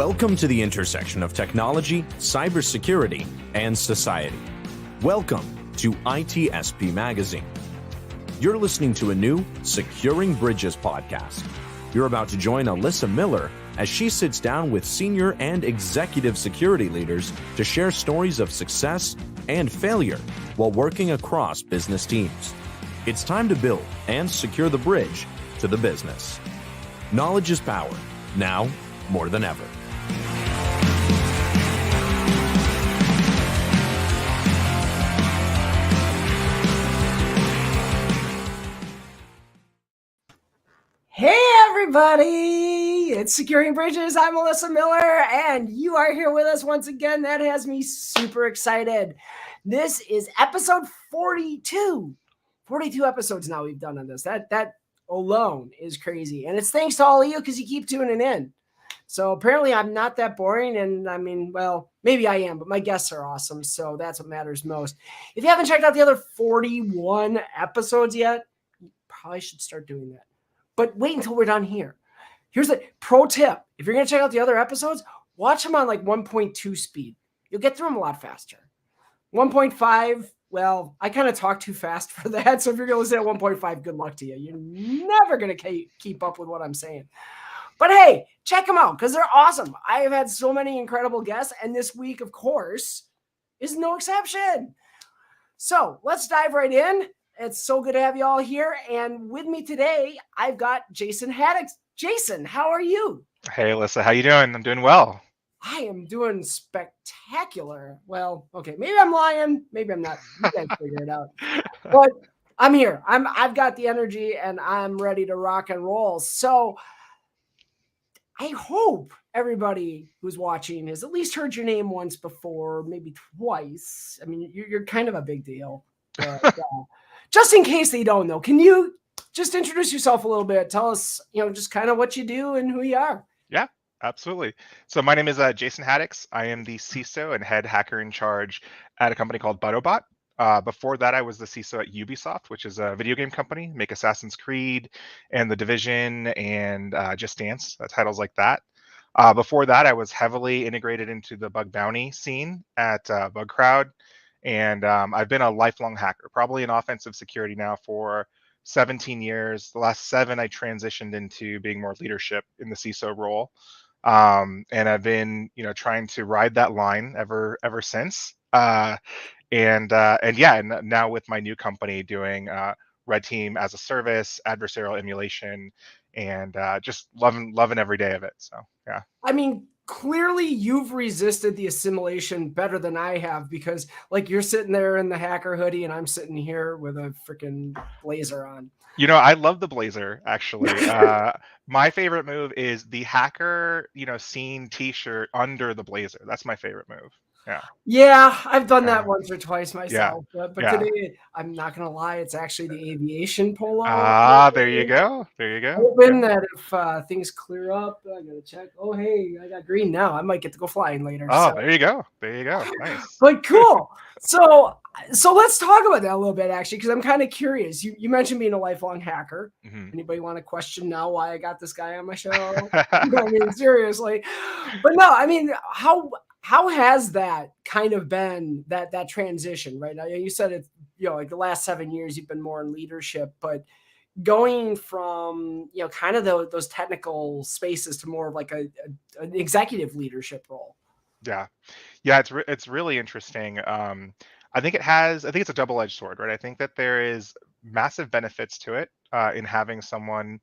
Welcome to the intersection of technology, cybersecurity, and society. Welcome to ITSP Magazine. You're listening to a new Securing Bridges podcast. You're about to join Alyssa Miller as she sits down with senior and executive security leaders to share stories of success and failure while working across business teams. It's time to build and secure the bridge to the business. Knowledge is power, now more than ever. Hey everybody, it's Securing Bridges. I'm Alyssa Miller and you are here with us once again. That has me super excited. This is episode 42. 42 episodes now we've done on this. That alone is crazy. And it's thanks to all of you because you keep tuning in. So apparently I'm not that boring, and I mean, well, maybe I am, but my guests are awesome. So that's what matters most. If you haven't checked out the other 41 episodes yet, you probably should start doing that. But wait until we're done here. Here's the pro tip. If you're going to check out the other episodes, watch them on like 1.2 speed. You'll get through them a lot faster. 1.5, well, I kind of talk too fast for that. So if you're going to listen at 1.5, good luck to you. You're never going to keep up with what I'm saying. But hey, check them out because they're awesome. I have had so many incredible guests, and this week, of course, is no exception. So let's dive right in. It's so good to have you all here. And with me today, I've got Jason Haddix. Jason, how are you? Hey, Alyssa, how you doing? I'm doing well. I am doing spectacular. Well, okay, maybe I'm lying. Maybe I'm not. You guys figure it out. But I'm here. I've got the energy, and I'm ready to rock and roll. So I hope everybody who's watching has at least heard your name once before, maybe twice. I mean, you're kind of a big deal. But, just in case they don't know, can you just introduce yourself a little bit? Tell us, just kind of what you do and who you are. Yeah, absolutely. So my name is Jason Haddix. I am the CISO and head hacker in charge at a company called Buttobot. Before that, I was the CISO at Ubisoft, which is a video game company, make Assassin's Creed and The Division and Just Dance, titles like that. Before that, I was heavily integrated into the bug bounty scene at BugCrowd. And I've been a lifelong hacker, probably in offensive security now for 17 years. The last 7, I transitioned into being more leadership in the CISO role. And I've been, trying to ride that line ever since. And now with my new company doing Red Team as a service, adversarial emulation, and just loving every day of it. So, yeah. I mean, clearly you've resisted the assimilation better than I have because you're sitting there in the hacker hoodie and I'm sitting here with a freaking blazer on. I love the blazer, actually. My favorite move is the hacker, scene t-shirt under the blazer. That's my favorite move. Yeah, I've done that once or twice myself. Yeah. But today, I'm not going to lie, it's actually the aviation polo. There you go. Hoping that if things clear up, I got to check. Oh, hey, I got green now. I might get to go flying later. Oh, there you go. Nice. But cool. So let's talk about that a little bit, actually, because I'm kind of curious. You mentioned being a lifelong hacker. Mm-hmm. Anybody want to question now why I got this guy on my show? I mean, seriously. But no, I mean, how has that kind of been that transition, right? Now, you said it, the last 7 years you've been more in leadership, but going from, kind of those technical spaces to more of like an executive leadership role. Yeah. It's really interesting. I think it's a double-edged sword, right? I think that there is massive benefits to it in having someone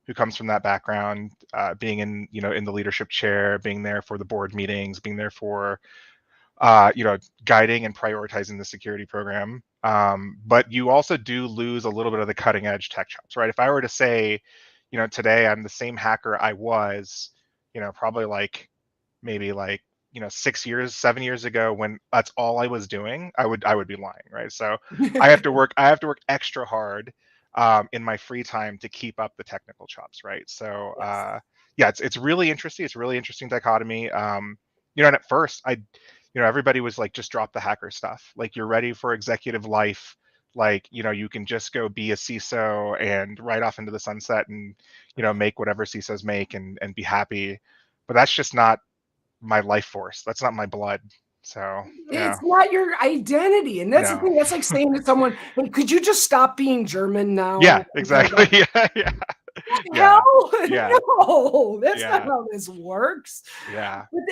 who comes from that background, being in the leadership chair, being there for the board meetings, being there for, guiding and prioritizing the security program. But you also do lose a little bit of the cutting edge tech chops, right? If I were to say, today I'm the same hacker I was, probably maybe 7 years ago when that's all I was doing, I would be lying, right? So I have to work extra hard in my free time to keep up the technical chops, right? So it's really interesting. It's a really interesting dichotomy. And at first everybody was like, just drop the hacker stuff. Like, you're ready for executive life. You can just go be a CISO and ride off into the sunset and, make whatever CISOs make and be happy. But that's just not my life force. That's not my blood. So yeah, It's not your identity. And that's the no. thing. That's like saying to someone, hey, could you just stop being German now? Yeah, And kind of exactly. go, Yeah, yeah, what the yeah, hell? yeah, No, that's not yeah, how this works. yeah, But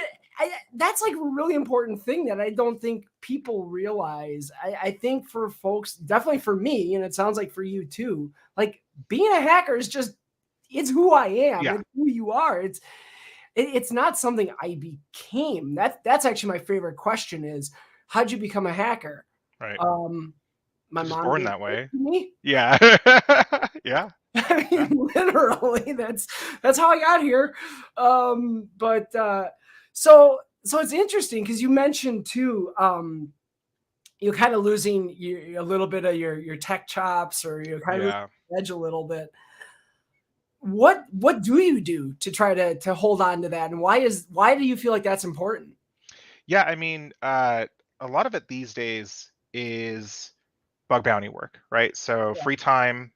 that's like a really important thing that I don't think people realize. I think for folks, definitely for me, and it sounds like for you too, like being a hacker is just, it's who I am. yeah. It's who you are. It's not something I became. That's actually my favorite question is, how'd you become a hacker? Right. Um, my You're just mom born gave that birth way. to me. Yeah. Yeah. I Yeah. mean, literally, that's how I got here. But so it's interesting because you mentioned too, you're kind of losing a little bit of your tech chops, or you're kind of losing Yeah. the edge a little bit. What do you do to try to hold on to that, and why do you feel like that's important? Yeah. I mean, a lot of it these days is bug bounty work, right? So Yeah, free time,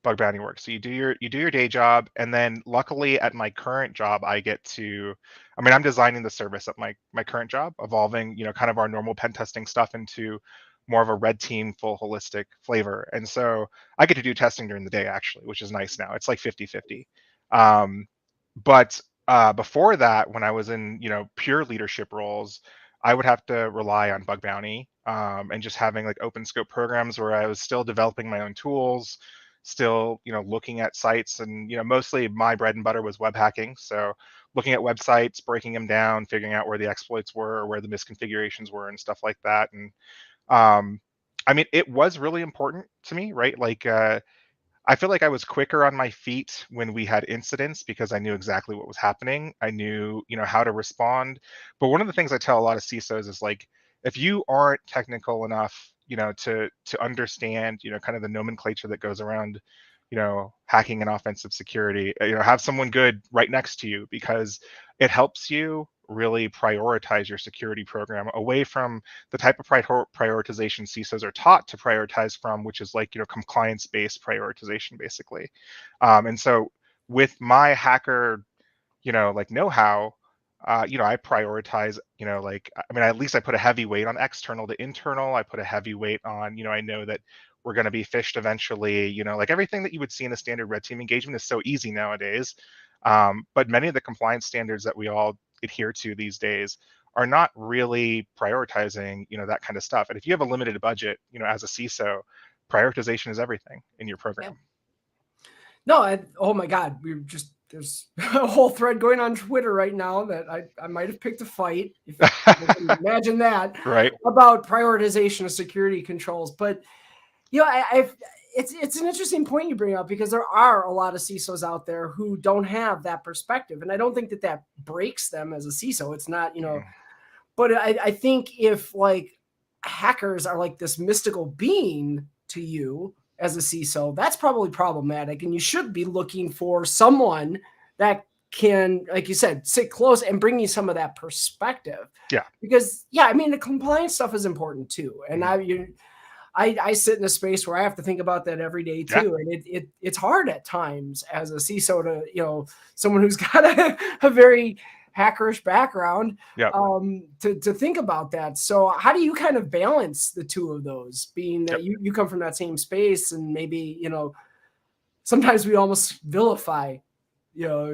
bug bounty work. So you do your day job, and then luckily at my current job, I get to. I mean, I'm designing the service at my current job, evolving kind of our normal pen testing stuff into more of a red team full holistic flavor. And so I get to do testing during the day actually, which is nice now. It's like 50-50. Um, but before that, when I was in pure leadership roles, I would have to rely on bug bounty and just having like open scope programs where I was still developing my own tools, still looking at sites, and mostly my bread and butter was web hacking. So looking at websites, breaking them down, figuring out where the exploits were, or where the misconfigurations were, and stuff like that. And um, I mean, it was really important to me, right? Like I feel like I was quicker on my feet when we had incidents because I knew exactly what was happening. I knew, how to respond. But one of the things I tell a lot of CISOs is like, if you aren't technical enough, to understand, kind of the nomenclature that goes around, hacking and offensive security, have someone good right next to you because it helps you really prioritize your security program away from the type of prioritization CISOs are taught to prioritize from, which is like compliance-based prioritization, basically. And so with my hacker, like know-how, I prioritize, like I mean, at least I put a heavy weight on external to internal. I put a heavy weight on, I know that we're going to be phished eventually. Like everything that you would see in a standard red team engagement is so easy nowadays. But many of the compliance standards that we all adhere to these days are not really prioritizing, that kind of stuff. And if you have a limited budget, as a CISO, prioritization is everything in your yeah. program. No, oh my God, there's a whole thread going on Twitter right now that I might have picked a fight, if you can imagine that, Right. about prioritization of security controls. But it's an interesting point you bring up because there are a lot of CISOs out there who don't have that perspective, and I don't think that breaks them as a CISO. It's not, but I think if like hackers are like this mystical being to you as a CISO, that's probably problematic. And you should be looking for someone that can, like you said, sit close and bring you some of that perspective. Yeah. Because I mean, the compliance stuff is important too. And Mhm. I sit in a space where I have to think about that every day Yeah. too. And it's hard at times as a CISO to, someone who's got a very hackerish background, Yeah. to think about that. So how do you kind of balance the two of those, being Yep. that you come from that same space, and maybe, sometimes we almost vilify,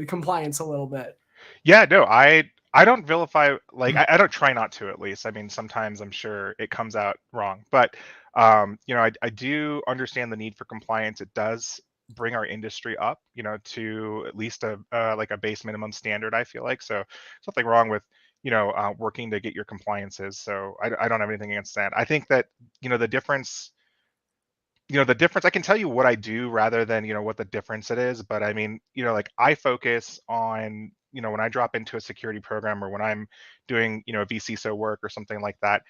compliance a little bit. Yeah, no, I don't vilify, like I don't try not to, at least. I mean, sometimes I'm sure it comes out wrong, but I do understand the need for compliance. It does bring our industry up, to at least a like a base minimum standard, I feel like. So something wrong with working to get your compliances. So I don't have anything against that. I think that the difference I can tell you what I do rather than what the difference it is. But I mean, like I focus on when I drop into a security program, or when I'm doing vcso work or something like that.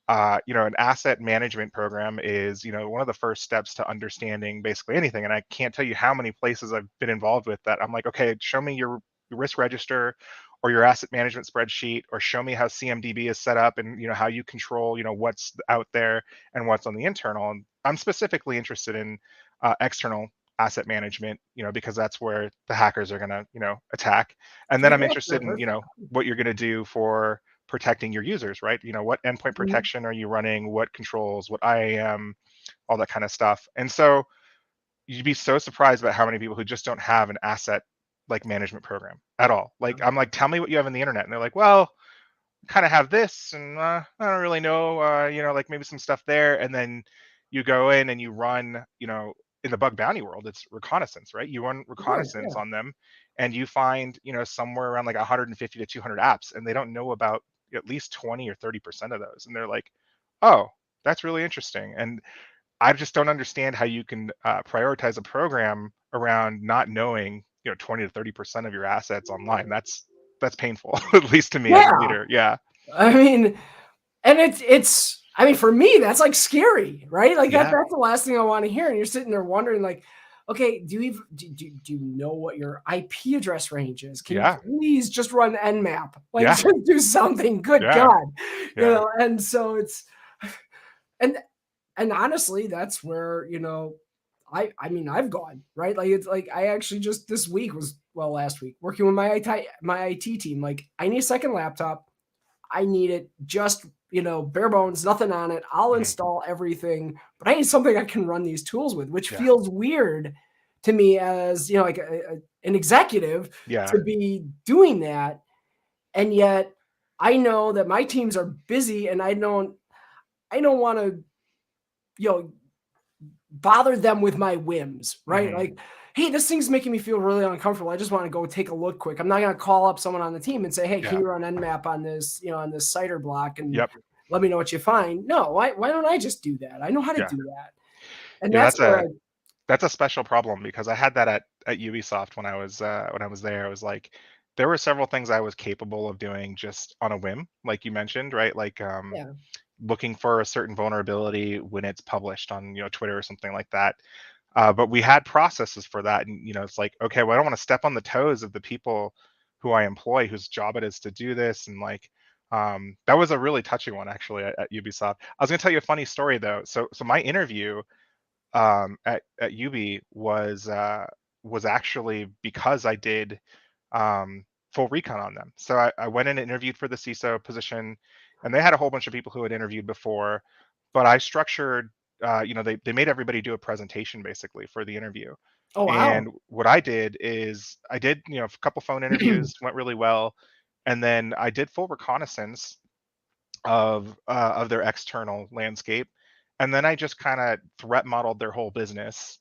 An asset management program is one of the first steps to understanding basically anything. And I can't tell you how many places I've been involved with that I'm like, okay, show me your risk register or your asset management spreadsheet, or show me how CMDB is set up, and how you control what's out there and what's on the internal. And I'm specifically interested in external asset management, because that's where the hackers are going to, attack. And then I'm interested in, what you're going to do for protecting your users, right? What endpoint protection are you running, what controls, what IAM, all that kind of stuff. And so you'd be so surprised about how many people who just don't have an asset like management program at all. Like, I'm like, tell me what you have on the internet. And they're like, well, kind of have this, and I don't really know, like maybe some stuff there. And then you go in and you run, in the bug bounty world, it's reconnaissance, right? You run reconnaissance on them, and you find, somewhere around like 150 to 200 apps, and they don't know about at least 20 or 30% of those. And they're like, oh, that's really interesting. And I just don't understand how you can prioritize a program around not knowing, 20 to 30% of your assets online. That's painful, at least to me as a leader. Yeah. I mean, and it's I mean, for me, that's like scary, right? Like that's the last thing I want to hear. And you're sitting there wondering, like, okay, do you know what your IP address range is? Can you please just run Nmap? Like, just do something. Good God, you know. And so it's, and honestly, that's where I mean, I've gone, right? Like, it's like I actually just this week last week working with my IT team. Like, I need a second laptop. I need it just, bare bones, nothing on it. I'll install everything, but I need something I can run these tools with, which feels weird to me as, like an executive to be doing that. And yet I know that my teams are busy, and I don't want to, bother them with my whims, right? Like, hey, this thing's making me feel really uncomfortable. I just want to go take a look quick. I'm not going to call up someone on the team and say, hey, can you run Nmap on this, on this CIDR block, and let me know what you find. No, why don't I just do that? I know how to do that. And that's a special problem, because I had that at Ubisoft when I was there. It was like, there were several things I was capable of doing just on a whim, like you mentioned, right? Like, looking for a certain vulnerability when it's published on Twitter or something like that. But we had processes for that, and it's like, okay, well, I don't want to step on the toes of the people who I employ, whose job it is to do this. And like, that was a really touching one, actually, at Ubisoft. I was going to tell you a funny story though. So my interview at Ubi was actually because I did full recon on them. So I went in and interviewed for the CISO position, and they had a whole bunch of people who had interviewed before, but I structured, they made everybody do a presentation basically for the interview. Oh, wow. And what I did is I did, a couple phone interviews, went really well. And then I did full reconnaissance of their external landscape. And then I just kind of threat modeled their whole business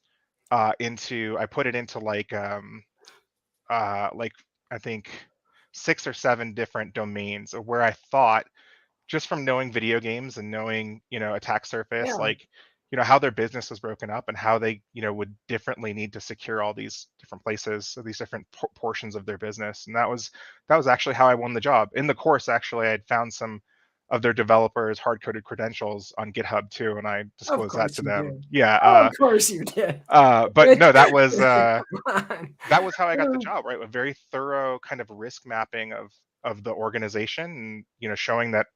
I put it into like I think 6 or 7 different domains of where I thought, just from knowing video games and knowing, attack surface, like, how their business was broken up and how they, would differently need to secure all these different places, so these different portions of their business. And that was actually how I won the job. In the course, actually, I had found some of their developers' hard-coded credentials on GitHub too, and I disclosed that to them. Did. Yeah. Of course you did. But no, that was how I got the job, right? A very thorough kind of risk mapping of the organization, and showing that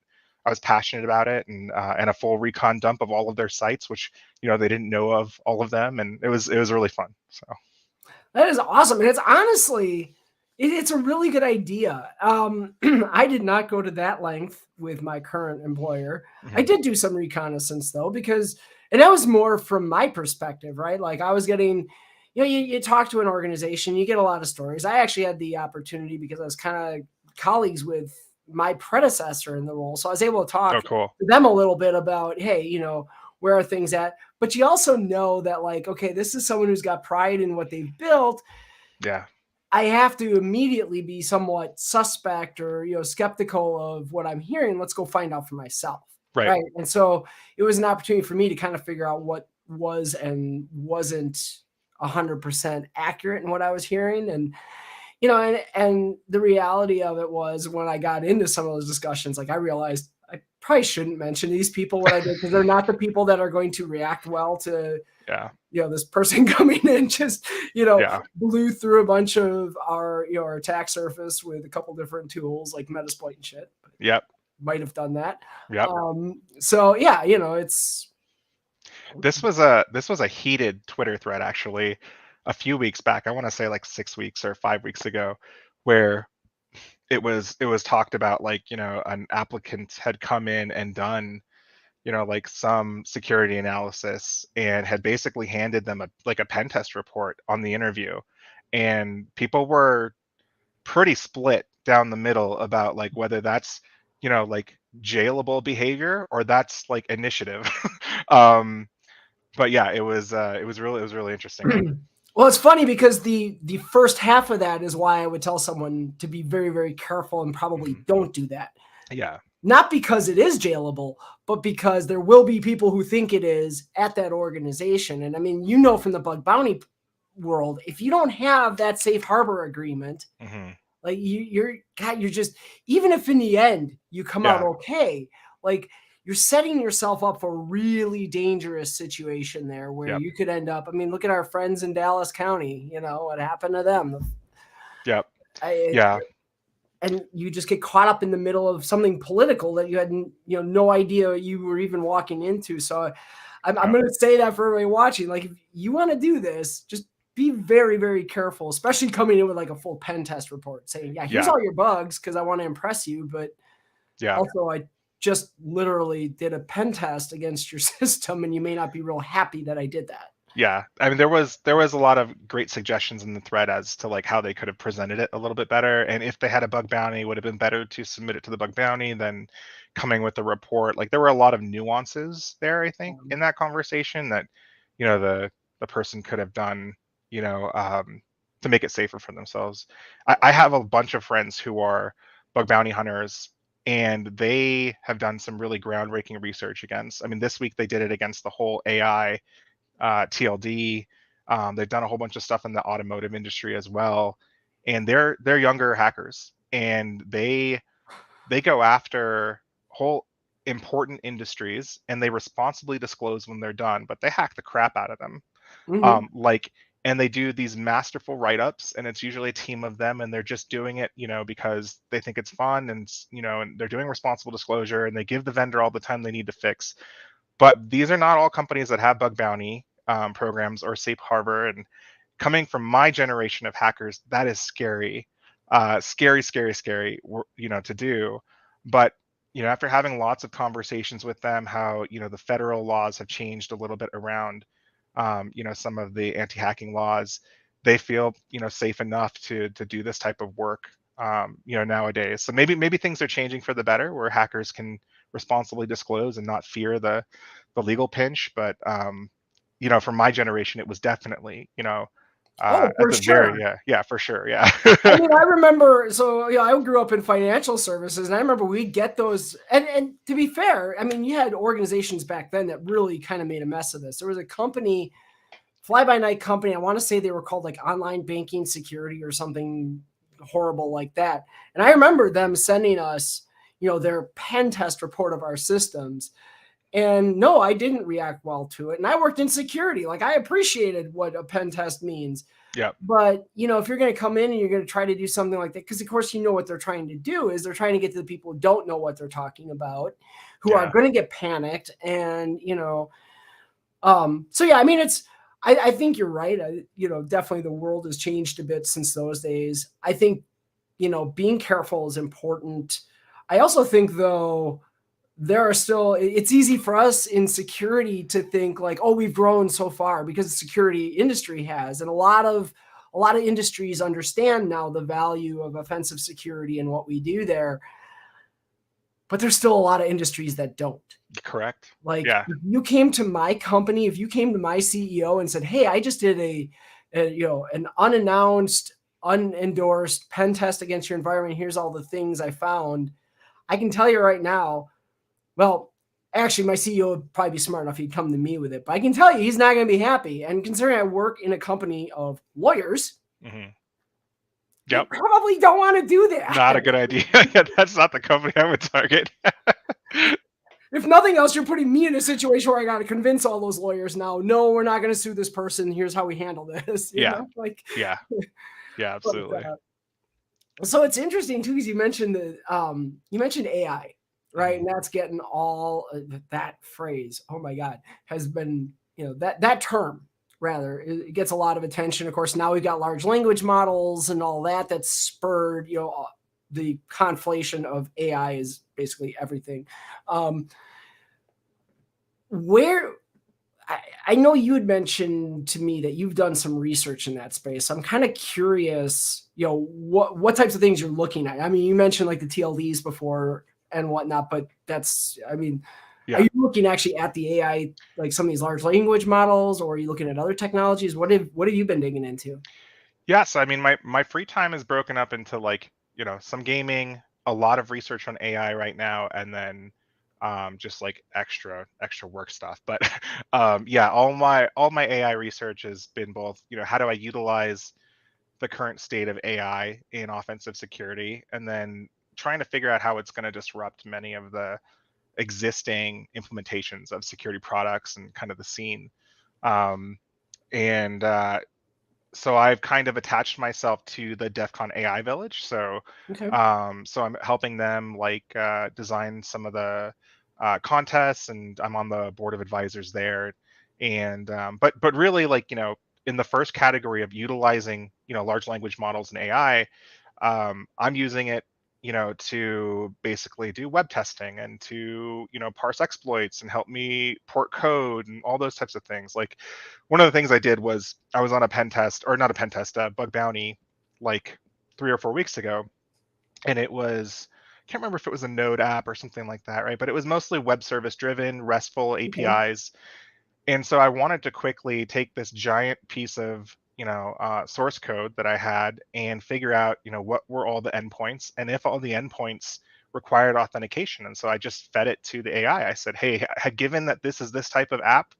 I was passionate about it, and a full recon dump of all of their sites, which they didn't know of all of them, and it was really fun. So that is awesome, and it's honestly it's a really good idea. I did not go to that length with my current employer. I did do some reconnaissance though, and that was more from my perspective, right? Like, I was getting, you talk to an organization, you get a lot of stories. I actually had the opportunity, because I was kind of colleagues with my predecessor in the role. So I was able to talk to them a little bit about, hey, where are things at? But you also know that, like, okay, this is someone who's got pride in what they've built. Yeah. I have to immediately be somewhat suspect or, skeptical of what I'm hearing. Let's go find out for myself. Right. And so it was an opportunity for me to kind of figure out what was and wasn't 100% accurate in what I was hearing. And, and the reality of it was, when I got into some of those discussions, like, I realized I probably shouldn't mention these people what I did, because they're not the people that are going to react well to, this person coming in, just, blew through a bunch of our attack surface with a couple different tools like Metasploit and shit. Yep. Might have done that. Yep. So it's. This was a heated Twitter thread, actually. a few weeks back. I want to say like 6 weeks or 5 weeks ago, where it was talked about, like, an applicant had come in and done, like some security analysis and had basically handed them a pen test report on the interview, and people were pretty split down the middle about like whether that's like jailable behavior or that's like initiative. um but yeah, it was really interesting. Well, it's funny because the first half of that is why I would tell someone to be very, very careful and probably don't do that. Yeah. Not because it is jailable, but because there will be people who think it is at that organization. And I mean, from the bug bounty world, if you don't have that safe harbor agreement, like you're just, even if in the end you come out okay, like you're setting yourself up for a really dangerous situation there where you could end up. I mean, look at our friends in Dallas County, what happened to them. Yep. And you just get caught up in the middle of something political that you had, no idea you were even walking into. So I'm going to say that for everybody watching, like, if you want to do this, just be very, very careful, especially coming in with like a full pen test report saying, here's all your bugs, because I want to impress you. But also, I just literally did a pen test against your system, and you may not be real happy that I did that. Yeah, I mean, there was a lot of great suggestions in the thread as to like how they could have presented it a little bit better, and if they had a bug bounty, it would have been better to submit it to the bug bounty than coming with a report. Like, there were a lot of nuances there, I think, in that conversation that the person could have done, to make it safer for themselves. I have a bunch of friends who are bug bounty hunters, and they have done some really groundbreaking research against. I mean, this week they did it against the whole AI TLD. They've done a whole bunch of stuff in the automotive industry as well, and they're younger hackers, and they go after whole important industries, and they responsibly disclose when they're done, but they hack the crap out of them. And they do these masterful write-ups, and it's usually a team of them, and they're just doing it, because they think it's fun, and and they're doing responsible disclosure, and they give the vendor all the time they need to fix. But these are not all companies that have bug bounty programs or safe harbor. And coming from my generation of hackers, that is scary, scary to do. But after having lots of conversations with them, how the federal laws have changed a little bit around some of the anti-hacking laws, they feel safe enough to do this type of work nowadays. So maybe things are changing for the better, where hackers can responsibly disclose and not fear the legal pinch. But from my generation, it was definitely for sure. For sure. Yeah. I mean, I remember, I grew up in financial services, and I remember we'd get those. And to be fair, I mean, you had organizations back then that really kind of made a mess of this. There was a company, fly-by-night company, I want to say they were called like Online Banking Security or something horrible like that. And I remember them sending us, their pen test report of our systems. And no, I didn't react well to it. And I worked in security. Like, I appreciated what a pen test means. Yeah. But, if you're going to come in and you're going to try to do something like that, because of course, what they're trying to do is they're trying to get to the people who don't know what they're talking about, who are going to get panicked. And, so yeah, I mean, I think you're right. Definitely the world has changed a bit since those days. I think, being careful is important. I also think, though, it's easy for us in security to think like, oh, we've grown so far because the security industry has, and a lot of industries understand now the value of offensive security and what we do there. But there's still a lot of industries that don't. Correct. Like, if you came to my company, if you came to my CEO and said, hey, I just did an unannounced, unendorsed pen test against your environment, here's all the things I found, I can tell you right now, well, actually, my CEO would probably be smart enough, he'd come to me with it. But I can tell you, he's not going to be happy. And considering I work in a company of lawyers, you probably don't want to do that. Not a good idea. That's not the company I would target. If nothing else, you're putting me in a situation where I got to convince all those lawyers now, no, we're not going to sue this person. Here's how we handle this. You know? Yeah, absolutely. So it's interesting too, because you mentioned AI. Right. And that's getting all that phrase, oh my God, has been, that term rather. It gets a lot of attention. Of course, now we've got large language models and all that that's spurred, the conflation of AI is basically everything. Where I know you had mentioned to me that you've done some research in that space. I'm kind of curious, what types of things you're looking at. I mean, you mentioned like the TLDs before and whatnot, but are you looking actually at the AI, like some of these large language models, or are you looking at other technologies? What have you been digging into? Yes, I mean my free time is broken up into like, some gaming, a lot of research on AI right now, and then just like extra work stuff. But yeah, all my AI research has been both, how do I utilize the current state of AI in offensive security, and then trying to figure out how it's going to disrupt many of the existing implementations of security products and kind of the scene. And so I've kind of attached myself to the DEF CON AI Village. So, Okay. so I'm helping them like design some of the contests, and I'm on the board of advisors there. And but really, like, in the first category of utilizing large language models and AI, I'm using it, to basically do web testing and to, parse exploits and help me port code and all those types of things. Like, one of the things I did was I was on a pen test, or not a pen test, a bug bounty, like 3 or 4 weeks ago, and it was, I can't remember if it was a Node app or something like that, right? But it was mostly web service driven, RESTful Okay. APIs. And so I wanted to quickly take this giant piece of source code that I had and figure out what were all the endpoints, and if all the endpoints required authentication. And so I just fed it to the AI. I said, hey, given that this is this type of app,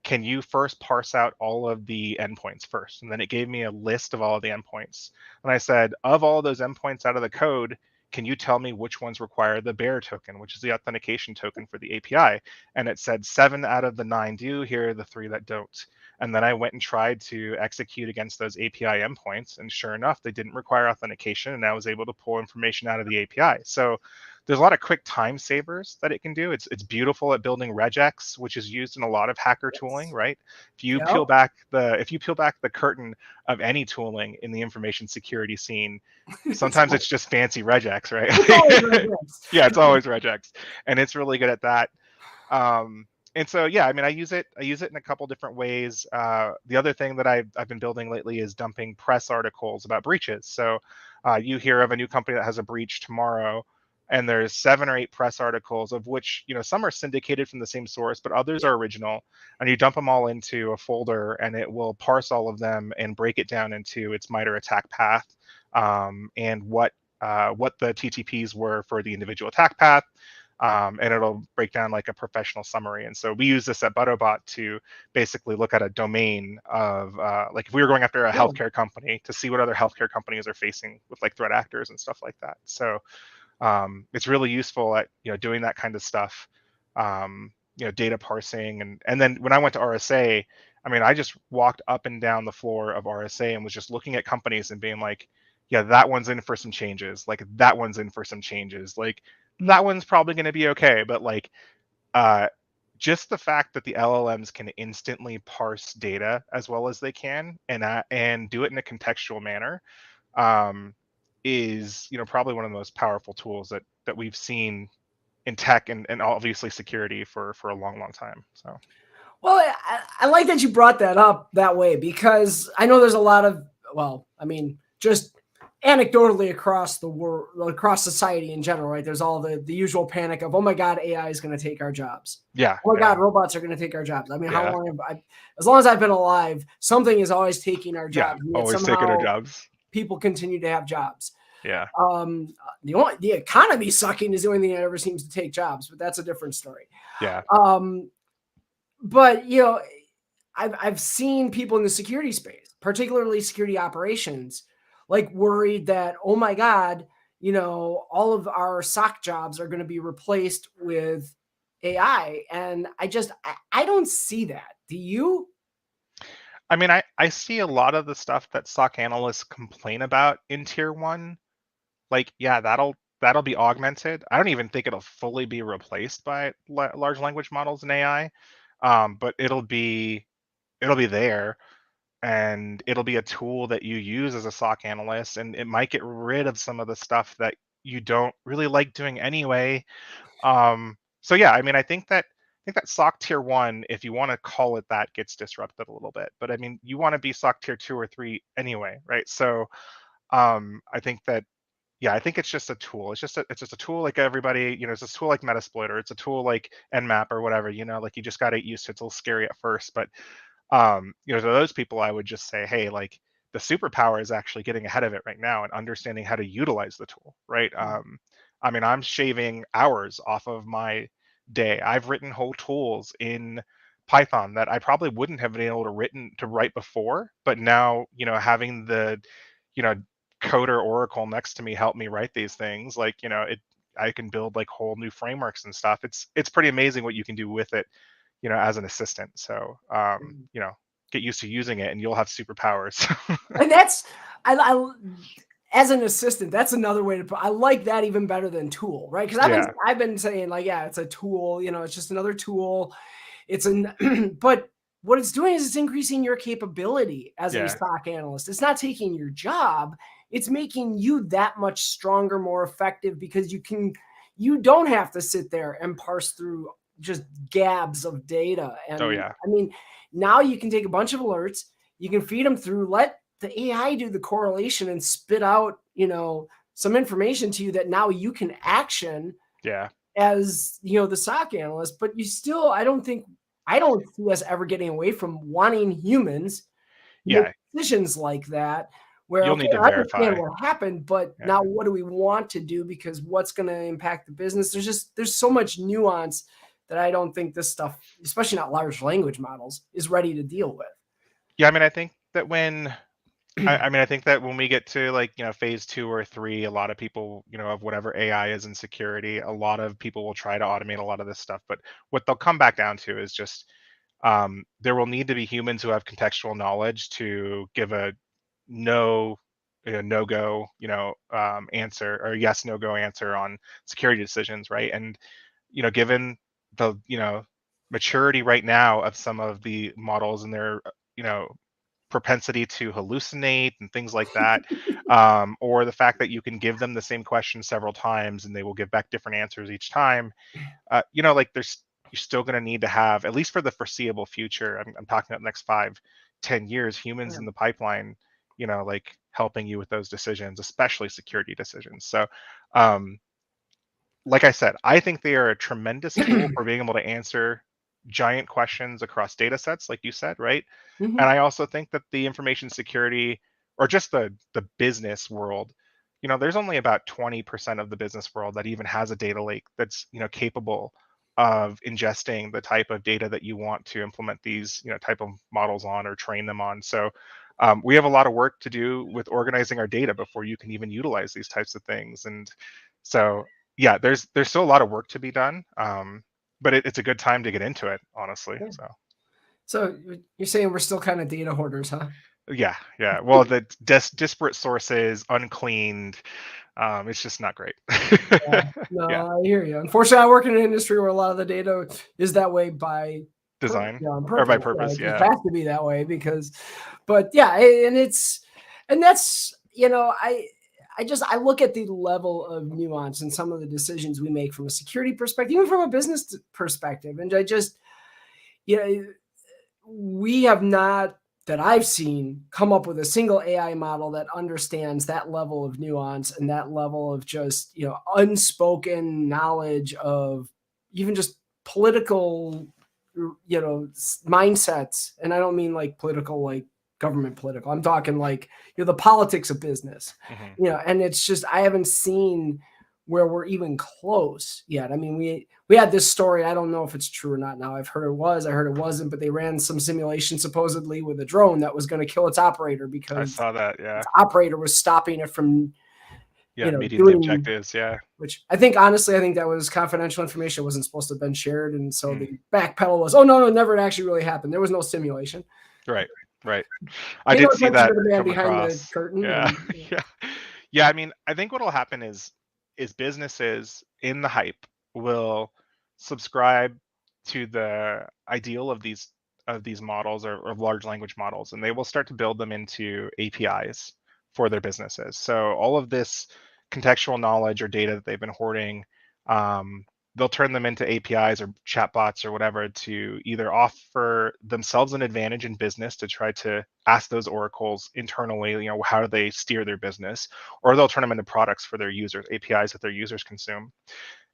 can you first parse out all of the endpoints first? And then it gave me a list of all of the endpoints. And I said, of all those endpoints out of the code, can you tell me which ones require the bearer token, which is the authentication token for the API? And it said 7 out of the 9 do. Here are the 3 that don't. And then I went and tried to execute against those API endpoints. And sure enough, they didn't require authentication. And I was able to pull information out of the API. So there's a lot of quick time savers that it can do. It's beautiful at building regex, which is used in a lot of hacker tooling, Yes. right? If you Yep. peel back the curtain of any tooling in the information security scene, sometimes it's just fancy regex, It's always right? regex. Yeah, it's always regex, and it's really good at that. And so yeah, I mean, I use it in a couple different ways. The other thing that I've been building lately is dumping press articles about breaches. So you hear of a new company that has a breach tomorrow, and there's 7 or 8 press articles, of which some are syndicated from the same source, but others are original. And you dump them all into a folder, and it will parse all of them and break it down into its MITRE attack path, and what the TTPs were for the individual attack path. And it'll break down like a professional summary. And so we use this at ButterBot to basically look at a domain of like, if we were going after a healthcare company, to see what other healthcare companies are facing with like threat actors and stuff like that. So it's really useful at doing that kind of stuff, data parsing. And then when I went to RSA, I mean, I just walked up and down the floor of RSA and was just looking at companies and being like, yeah, that one's in for some changes, like that one's in for some changes, like that one's probably going to be okay. But like uh just the fact that the LLMs can instantly parse data as well as they can, and do it in a contextual manner, um, is probably one of the most powerful tools that we've seen in tech, and obviously security for a long time. So Well, I like that you brought that up that way, because I know there's a lot of, just anecdotally across the world, across society in general, right? There's all the usual panic of, oh my God, AI is going to take our jobs. yeah, Oh my yeah, God, robots are going to take our jobs. I mean, how yeah, long as long as I've been alive, something is always taking our yeah, jobs. And yet always taking our somehow jobs. people continue to have jobs. Yeah, The economy sucking is the only thing that ever seems to take jobs, but that's a different story. yeah. Um, but I've seen people in the security space, particularly security operations, like worried that, oh my God, all of our SOC jobs are going to be replaced with AI. And I don't see that. Do you? I mean, I see a lot of the stuff that SOC analysts complain about in tier one. Like, yeah, that'll be augmented. I don't even think it'll fully be replaced by large language models and AI, but it'll be there, and it'll be a tool that you use as a SOC analyst, and it might get rid of some of the stuff that you don't really like doing anyway. So yeah, I mean, I think that SOC tier 1, if you want to call it that, gets disrupted a little bit. But I mean, you want to be SOC tier 2 or 3 anyway, right? So I think that, yeah, I think it's just a tool. It's just a tool like everybody, it's a tool like Metasploit, or it's a tool like Nmap or whatever, like you just got to get used to it. It's a little scary at first, but to those people, I would just say, hey, like, the superpower is actually getting ahead of it right now and understanding how to utilize the tool, right? I mean, I'm shaving hours off of my day. I've written whole tools in Python that I probably wouldn't have been able to write before, but now, having the, you know, coder Oracle next to me help me write these things, like, I can build like whole new frameworks and stuff. It's pretty amazing what you can do with it, as an assistant. So, get used to using it and you'll have superpowers. And that's I as an assistant, that's another way to put. I like that even better than tool, right? Because Yeah. I've been saying, like, yeah, it's a tool. It's just another tool. It's an but what it's doing is it's increasing your capability as a Yeah. stock analyst. It's not taking your job. It's making you that much stronger, more effective, because you don't have to sit there and parse through just gabs of data. And Oh yeah. I mean, now you can take a bunch of alerts, you can feed them through, let the AI do the correlation and spit out, some information to you that now you can action Yeah. as, the SOC analyst. But you still, I don't see us ever getting away from wanting humans make Yeah. decisions like that, where, You'll okay, need to I understand verify. what happened, but Yeah. now what do we want to do? Because what's going to impact the business? There's so much nuance that I don't think this stuff, especially not large language models, is ready to deal with. Yeah. I mean, I think that when we get to, like, phase 2 or 3, a lot of people, of whatever AI is in security, a lot of people will try to automate a lot of this stuff. But what they'll come back down to is just, there will need to be humans who have contextual knowledge to give a no, no go, answer, or yes, no go answer on security decisions, right? And, given the, maturity right now of some of the models and their, propensity to hallucinate and things like that, or the fact that you can give them the same question several times and they will give back different answers each time, like, you're still going to need to have, at least for the foreseeable future, I'm talking about the next 5-10 years, humans Yeah. in the pipeline, like, helping you with those decisions, especially security decisions. So, like I said, I think they are a tremendous tool for being able to answer giant questions across data sets, like you said, right? And Mhm. I also think that the information security, or just the business world, there's only about 20% of the business world that even has a data lake that's, capable of ingesting the type of data that you want to implement these, type of models on or train them on. So we have a lot of work to do with organizing our data before you can even utilize these types of things. And so, yeah, there's still a lot of work to be done. But it's a good time to get into it, honestly. Yeah. So. So you're saying we're still kind of data hoarders, huh? Yeah, yeah. Well, the disparate sources, uncleaned, it's just not great. Yeah. No, Yeah, I hear you. Unfortunately, I work in an industry where a lot of the data is that way by design on or by purpose. Yeah, purpose. it just Yeah, has to be that way because, but yeah, and that's, I look at the level of nuance in some of the decisions we make from a security perspective, even from a business perspective. And you know, we have not, that I've seen, come up with a single AI model that understands that level of nuance and that level of just, unspoken knowledge of even just political, mindsets. And I don't mean like political, like government political. I'm talking like, the politics of business, hmm and it's just, I haven't seen where we're even close yet. I mean, we had this story. I don't know if it's true or not now. I've heard it was, I heard it wasn't, but they ran some simulation supposedly with a drone that was going to kill its operator I because saw that. its Yeah, operator was stopping it from, yeah, meeting the doing, objectives. Yeah, which I think, honestly, I think that was confidential information. It wasn't supposed to have been shared. And so mm. the backpedal was, oh, no, never actually really happened. There was no simulation. Right, right. I Pay no did see attention that to the man come behind the across. curtain. Yeah, And yeah, yeah. I mean, I think what'll happen is businesses in the hype will subscribe to the ideal of these of these models or large language models, and they will start to build them into APIs for their businesses. So all of this contextual knowledge or data that they've been hoarding, they'll turn them into APIs or chatbots or whatever to either offer themselves an advantage in business to try to ask those oracles internally, how do they steer their business, or they'll turn them into products for their users, APIs that their users consume.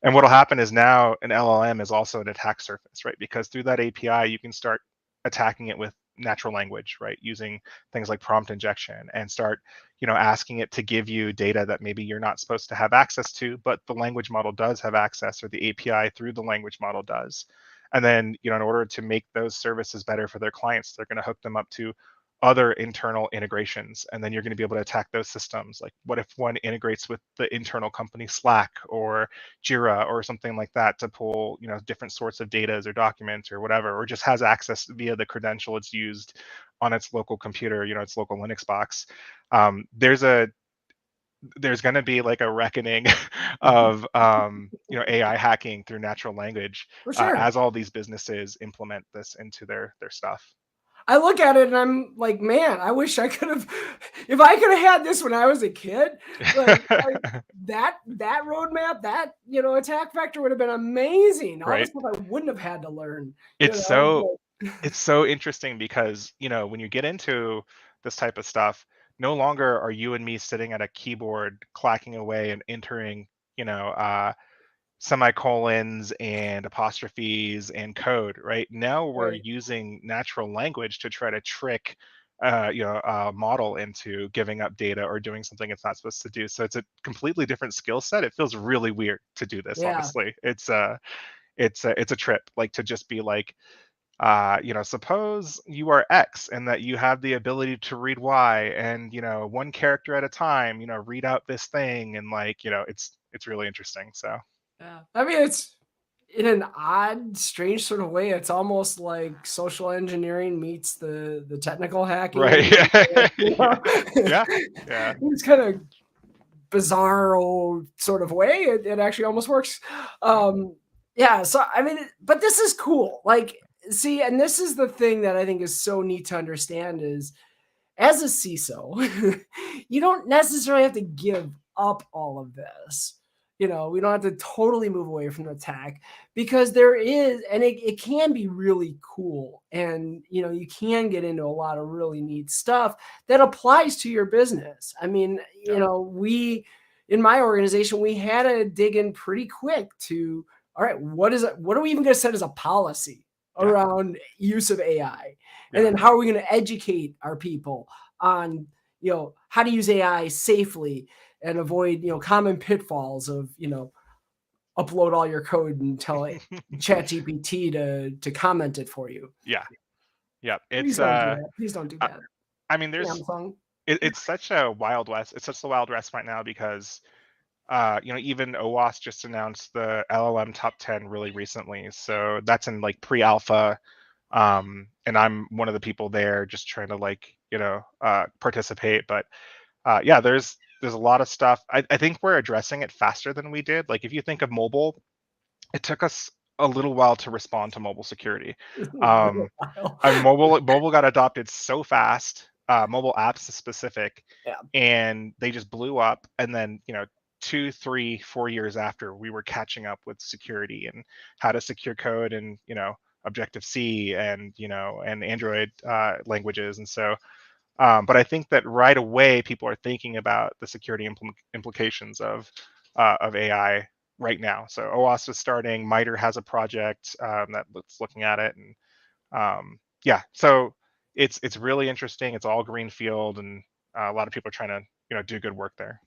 And what'll happen is now an LLM is also an attack surface, right? Because through that API, you can start attacking it with natural language, right? Using things like prompt injection and start, asking it to give you data that maybe you're not supposed to have access to, but the language model does have access, or the API through the language model does. And then, in order to make those services better for their clients, they're going to hook them up to other internal integrations, and then you're going to be able to attack those systems. Like, what if one integrates with the internal company Slack or Jira or something like that to pull different sorts of data or documents or whatever, or just has access via the credential it's used on its local computer, its local Linux box. There's going to be like a reckoning of AI hacking through natural language For sure. as all these businesses implement this into their stuff. I look at it and I'm like, man, I wish I could have, if I could have had this when I was a kid, like that roadmap, that, attack vector would have been amazing. All Right. the stuff I wouldn't have had to learn. It's so interesting because, when you get into this type of stuff, no longer are you and me sitting at a keyboard clacking away and entering, semicolons and apostrophes and code, right? Now we're Right. using natural language to try to trick a model into giving up data or doing something it's not supposed to do. So it's a completely different skill set. It feels really weird to do this, Yeah. honestly. It's a trip, like, to just be like, suppose you are X and that you have the ability to read Y, and one character at a time, read out this thing, and it's really interesting. So Yeah. I mean, it's in an odd, strange sort of way. It's almost like social engineering meets the technical hacking. right. Yeah. It's kind of bizarre sort of way. It actually almost works. Yeah. So I mean, but this is cool. Like, see, and this is the thing that I think is so neat to understand is, as a CISO, you don't necessarily have to give up all of this. We don't have to totally move away from the tech, because there is, and it can be really cool. And, you can get into a lot of really neat stuff that applies to your business. I mean, in my organization, we had to dig in pretty quick to, all right, what are we even going to set as a policy around use of AI? And then how are we going to educate our people on, how to use AI safely and avoid, common pitfalls of, upload all your code and tell ChatGPT to comment it for you. Yeah. Please don't do that. Please don't do that. I mean, it's such a Wild West. It's such the Wild West right now because, even OWASP just announced the LLM top 10 really recently. So that's in like pre-alpha. And I'm one of the people there just trying to participate. But there's a lot of stuff. I think we're addressing it faster than we did. Like, if you think of mobile, it took us a little while to respond to mobile security. Mobile got adopted so fast, mobile apps specific, and they just blew up. And then 2, 3, 4 years after, we were catching up with security and how to secure code and Objective-C and and Android languages. And so but I think that right away people are thinking about the security implications of AI right now. So OWASP is starting. MITRE has a project that's looking at it, and so it's really interesting. It's all greenfield, and a lot of people are trying to do good work there.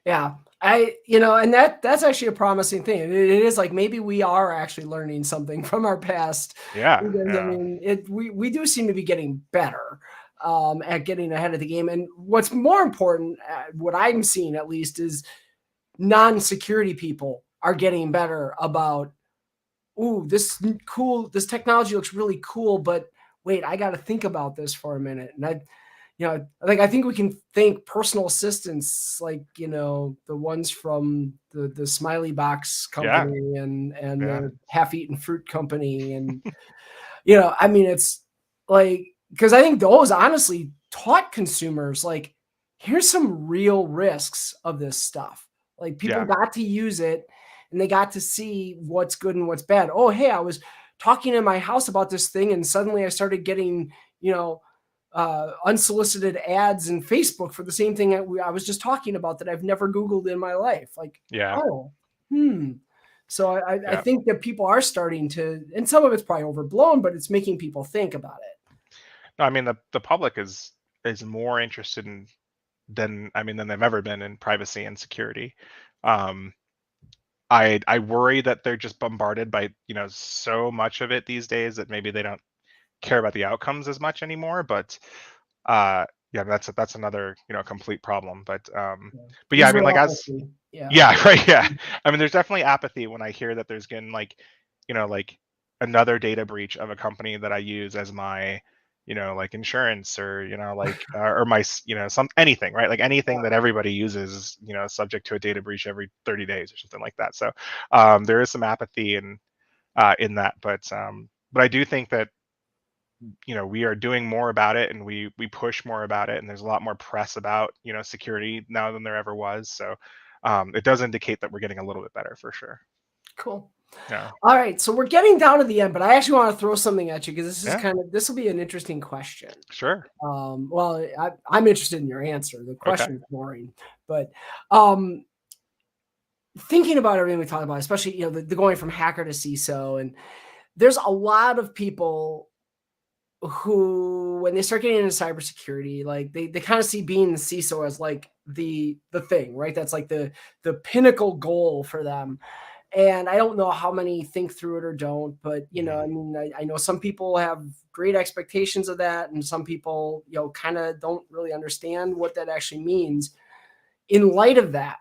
Yeah, and that's actually a promising thing. It is like, maybe we are actually learning something from our past. Yeah. Because, I mean, we do seem to be getting better at getting ahead of the game. And what's more important, what I'm seeing at least, is non-security people are getting better about, this technology looks really cool, but wait, I got to think about this for a minute. And I think we can thank personal assistants, like, the ones from the Smiley Box company and the half-eaten fruit company. And, I mean, it's like, because I think those honestly taught consumers, like, here's some real risks of this stuff. Like, people Yeah. got to use it and they got to see what's good and what's bad. Oh, hey, I was talking in my house about this thing and suddenly I started getting, unsolicited ads in Facebook for the same thing I was just talking about that I've never Googled in my life. Like, Yeah. oh, So I Yeah. think that people are starting to, and some of it's probably overblown, but it's making people think about it. No, I mean the public is more interested in than they've ever been in privacy and security. Um, I worry that they're just bombarded by so much of it these days that maybe they don't care about the outcomes as much anymore. But yeah, that's another complete problem. But yeah, I mean, Visual like, as apathy. Yeah. yeah, right, yeah. I mean, there's definitely apathy when I hear that there's getting like another data breach of a company that I use as my like insurance, or or my some anything, right? Like anything that everybody uses is subject to a data breach every 30 days or something like that. So there is some apathy in that, but I do think that we are doing more about it, and we push more about it, and there's a lot more press about security now than there ever was. So it does indicate that we're getting a little bit better for sure. Cool. Yeah. All right. So we're getting down to the end, but I actually want to throw something at you because Yeah. this will be an interesting question. Sure. Well, I'm interested in your answer. The Okay. question is boring, but thinking about everything we talked about, especially the going from hacker to CISO, and there's a lot of people who, when they start getting into cybersecurity, like they kind of see being the CISO as like the thing, right? That's like the pinnacle goal for them. And I don't know how many think through it or don't, but I mean, I know some people have great expectations of that, and some people, kind of don't really understand what that actually means. In light of that,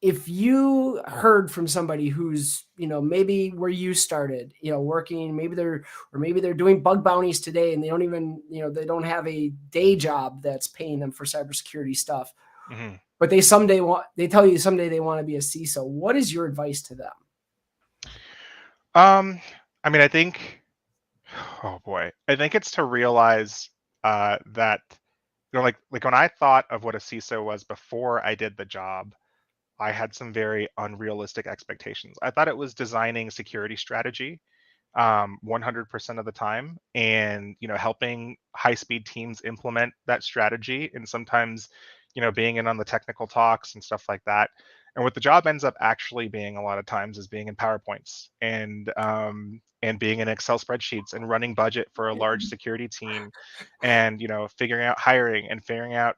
if you heard from somebody who's, maybe where you started, working, maybe they're doing bug bounties today and they don't even, they don't have a day job that's paying them for cybersecurity stuff, Hmm. but they tell you someday they want to be a CISO. What is your advice to them? I mean, I think, oh boy, I think it's to realize that like when I thought of what a CISO was before I did the job, I had some very unrealistic expectations. I thought it was designing security strategy 100% of the time, and helping high-speed teams implement that strategy, and sometimes being in on the technical talks and stuff like that. And what the job ends up actually being a lot of times is being in PowerPoints, and being in Excel spreadsheets, and running budget for a large security team, and figuring out hiring, and figuring out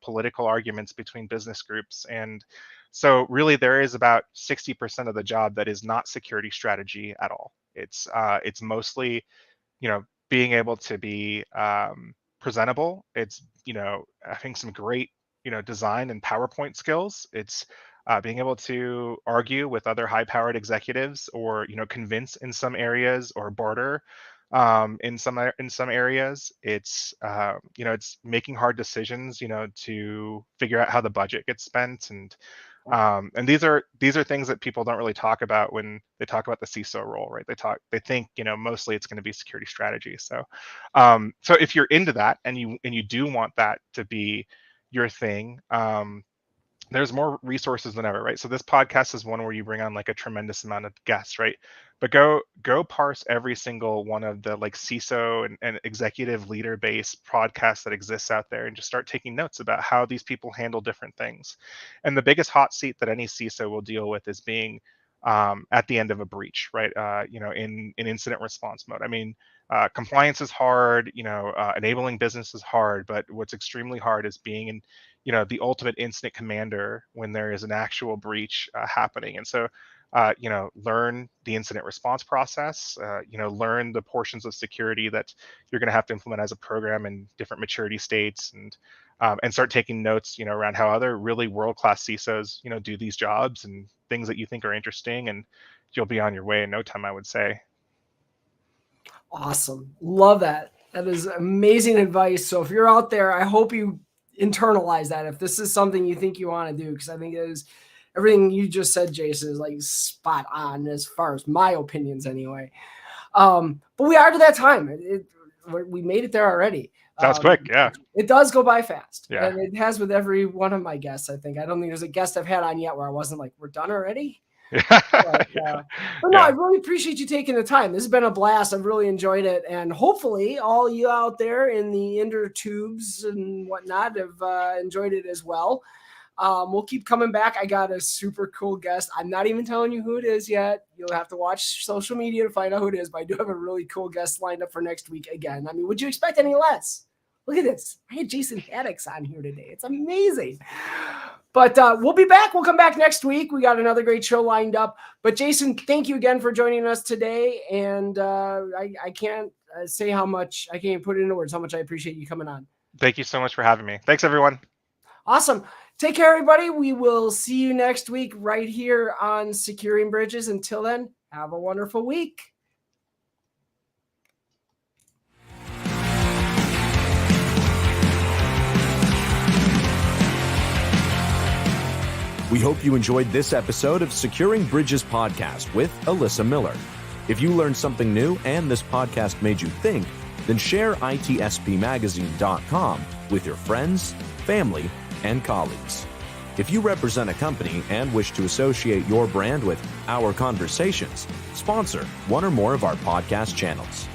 political arguments between business groups. And so really there is about 60% of the job that is not security strategy at all. It's mostly being able to be presentable. It's having some great design and PowerPoint skills. It's being able to argue with other high-powered executives, or convince in some areas, or barter in some areas. It's it's making hard decisions to figure out how the budget gets spent. And these are things that people don't really talk about when they talk about the CISO role, right? They think mostly it's going to be security strategy. So so if you're into that, and you do want that to be your thing, there's more resources than ever, right? So this podcast is one where you bring on like a tremendous amount of guests, right? But go parse every single one of the like CISO and executive leader based podcasts that exists out there, and just start taking notes about how these people handle different things. And the biggest hot seat that any CISO will deal with is being at the end of a breach, right? In incident response mode. I mean, compliance is hard, enabling business is hard, but what's extremely hard is being in the ultimate incident commander when there is an actual breach happening. And so learn the incident response process, learn the portions of security that you're going to have to implement as a program in different maturity states, and start taking notes around how other really world-class CISOs do these jobs, and things that you think are interesting, and you'll be on your way in no time, I would say. Awesome. Love that. That is amazing advice. So if you're out there, I hope you internalize that if this is something you think you want to do, because I think it is everything you just said, Jason, is like spot on as far as my opinions anyway. But we are to that time. we made it there already. Sounds quick. Yeah. It does go by fast. Yeah. And it has with every one of my guests, I think. I don't think there's a guest I've had on yet where I wasn't like, we're done already. But no, I really appreciate you taking the time. This has been a blast. I've really enjoyed it. And hopefully all you out there in the inner tubes and whatnot have enjoyed it as well. We'll keep coming back. I got a super cool guest. I'm not even telling you who it is yet. You'll have to watch social media to find out who it is, but I do have a really cool guest lined up for next week again. I mean, would you expect any less? Look at this. I had Jason Haddix on here today. It's amazing. But we'll be back. We'll come back next week. We got another great show lined up. But Jason, thank you again for joining us today. And I can't say how much, I can't even put it into words, how much I appreciate you coming on. Thank you so much for having me. Thanks, everyone. Awesome. Take care, everybody. We will see you next week right here on Securing Bridges. Until then, have a wonderful week. We hope you enjoyed this episode of Securing Bridges podcast with Alyssa Miller. If you learned something new and this podcast made you think, then share itspmagazine.com with your friends, family, and colleagues. If you represent a company and wish to associate your brand with our conversations, sponsor one or more of our podcast channels.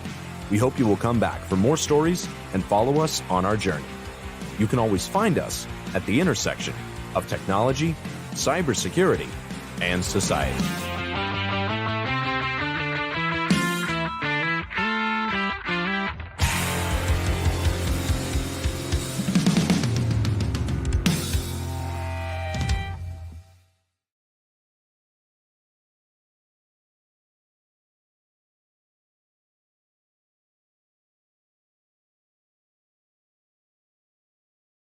We hope you will come back for more stories and follow us on our journey. You can always find us at the intersection of technology, cybersecurity, and society.